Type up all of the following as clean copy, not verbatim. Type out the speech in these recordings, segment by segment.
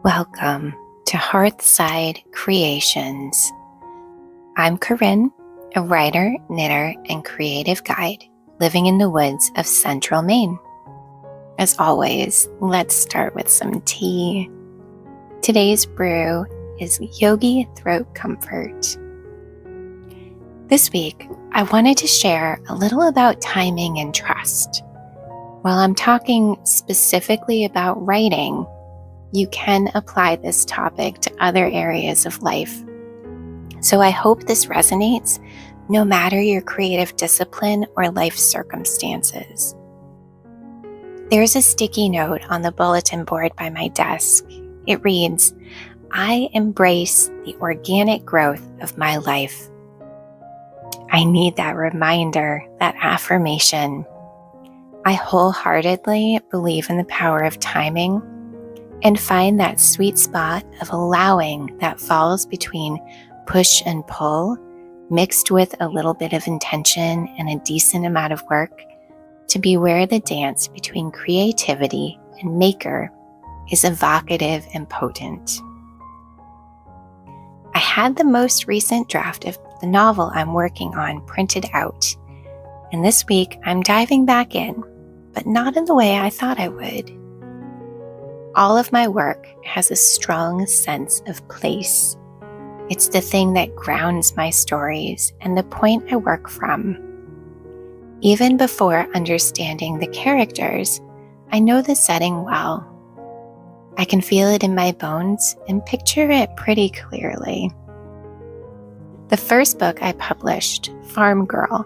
Welcome to Hearthside Creations. I'm Corinne, a writer, knitter, and creative guide living in the woods of central Maine. As always, let's start with some tea. Today's brew is Yogi Throat Comfort. This week, I wanted to share a little about timing and trust. While I'm talking specifically about writing, you can apply this topic to other areas of life. So I hope this resonates no matter your creative discipline or life circumstances. There's a sticky note on the bulletin board by my desk. It reads, "I embrace the organic growth of my life." I need that reminder, that affirmation. I wholeheartedly believe in the power of timing and find that sweet spot of allowing that falls between push and pull, mixed with a little bit of intention and a decent amount of work, to be where the dance between creativity and maker is evocative and potent. I had the most recent draft of the novel I'm working on printed out, and this week I'm diving back in, but not in the way I thought I would. All of my work has a strong sense of place. It's the thing that grounds my stories and the point I work from. Even before understanding the characters, I know the setting well. I can feel it in my bones and picture it pretty clearly. The first book I published, Farm Girl,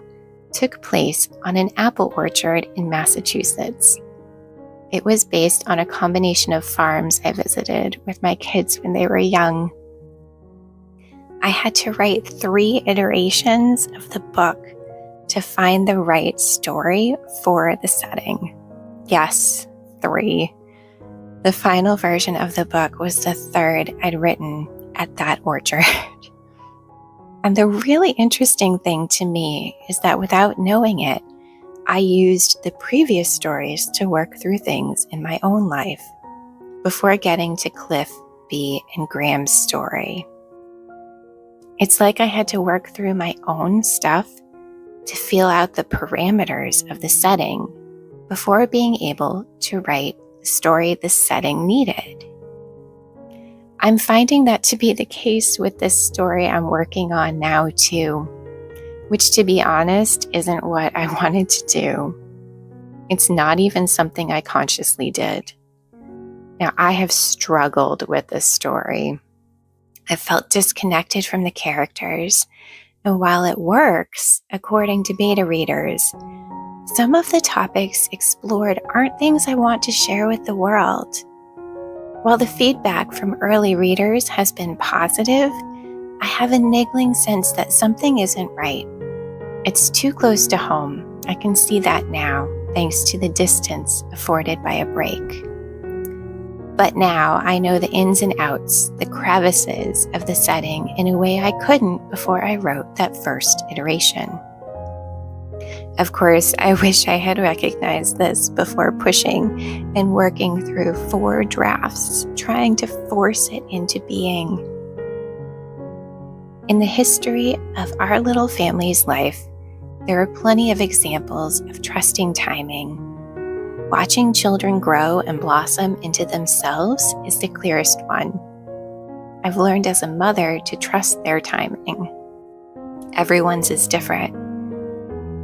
took place on an apple orchard in Massachusetts. It was based on a combination of farms I visited with my kids when they were young. I had to write 3 iterations of the book to find the right story for the setting. Yes, 3. The final version of the book was the 3rd I'd written at that orchard. And the really interesting thing to me is that without knowing it, I used the previous stories to work through things in my own life before getting to Cliff, Bee, and Graham's story. It's like I had to work through my own stuff to feel out the parameters of the setting before being able to write the story the setting needed. I'm finding that to be the case with this story I'm working on now too, which, to be honest, isn't what I wanted to do. It's not even something I consciously did. Now, I have struggled with this story. I felt disconnected from the characters, and while it works, according to beta readers, some of the topics explored aren't things I want to share with the world. While the feedback from early readers has been positive, I have a niggling sense that something isn't right. It's too close to home. I can see that now, thanks to the distance afforded by a break. But now I know the ins and outs, the crevices of the setting in a way I couldn't before I wrote that first iteration. Of course, I wish I had recognized this before pushing and working through 4 drafts, trying to force it into being. In the history of our little family's life, there are plenty of examples of trusting timing. Watching children grow and blossom into themselves is the clearest one. I've learned as a mother to trust their timing. Everyone's is different.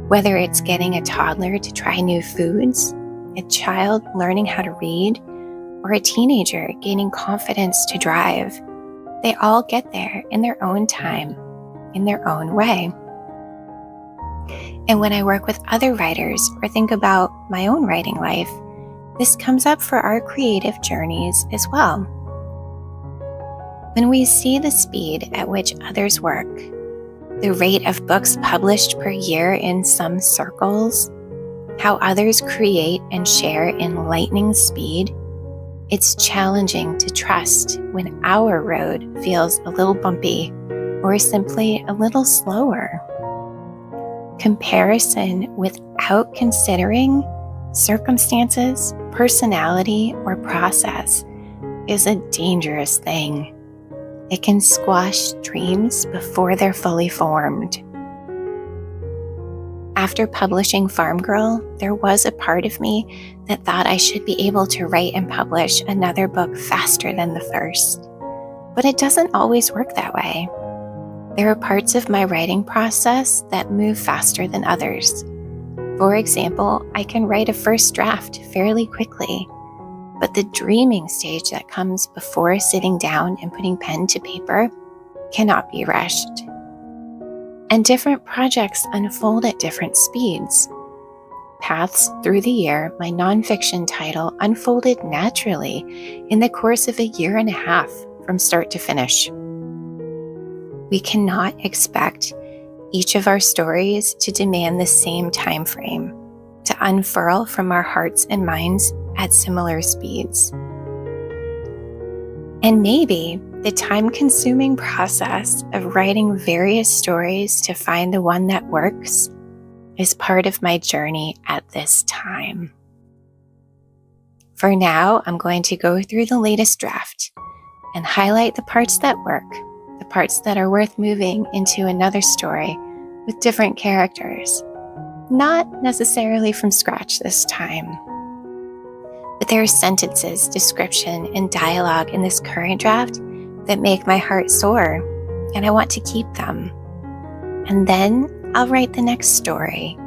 Whether it's getting a toddler to try new foods, a child learning how to read, or a teenager gaining confidence to drive, they all get there in their own time, in their own way. And when I work with other writers or think about my own writing life, this comes up for our creative journeys as well. When we see the speed at which others work, the rate of books published per year in some circles, how others create and share in lightning speed, it's challenging to trust when our road feels a little bumpy or simply a little slower. Comparison without considering circumstances, personality, or process is a dangerous thing. It can squash dreams before they're fully formed. After publishing Farm Girl, there was a part of me that thought I should be able to write and publish another book faster than the first. But it doesn't always work that way. There are parts of my writing process that move faster than others. For example, I can write a first draft fairly quickly, but the dreaming stage that comes before sitting down and putting pen to paper cannot be rushed. And different projects unfold at different speeds. Paths Through the Year, my nonfiction title, unfolded naturally in the course of a year and a half from start to finish. We cannot expect each of our stories to demand the same time frame, to unfurl from our hearts and minds at similar speeds. And maybe the time-consuming process of writing various stories to find the one that works is part of my journey at this time. For now, I'm going to go through the latest draft and highlight the parts that work, the parts that are worth moving into another story with different characters. Not necessarily from scratch this time. But there are sentences, description, and dialogue in this current draft that make my heart soar, and I want to keep them. And then I'll write the next story.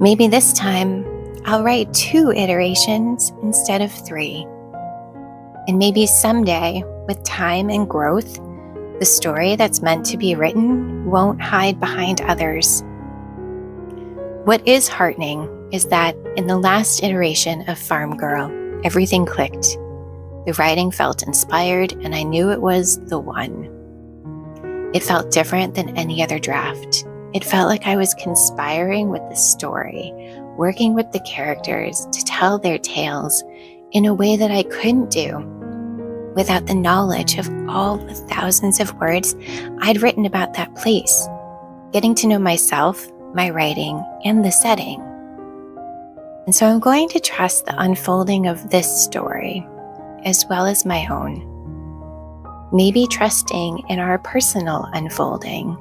Maybe this time I'll write 2 iterations instead of 3. And maybe someday, with time and growth, the story that's meant to be written won't hide behind others. What is heartening is that in the last iteration of Farm Girl, everything clicked. The writing felt inspired, and I knew it was the one. It felt different than any other draft. It felt like I was conspiring with the story, working with the characters to tell their tales in a way that I couldn't do without the knowledge of all the thousands of words I'd written about that place, getting to know myself, my writing, and the setting. And so I'm going to trust the unfolding of this story, as well as my own. Maybe trusting in our personal unfolding,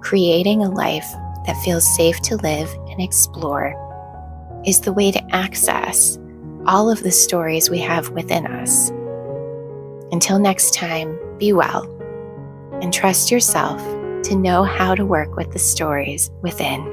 creating a life that feels safe to live and explore is the way to access all of the stories we have within us. Until next time, be well and trust yourself to know how to work with the stories within.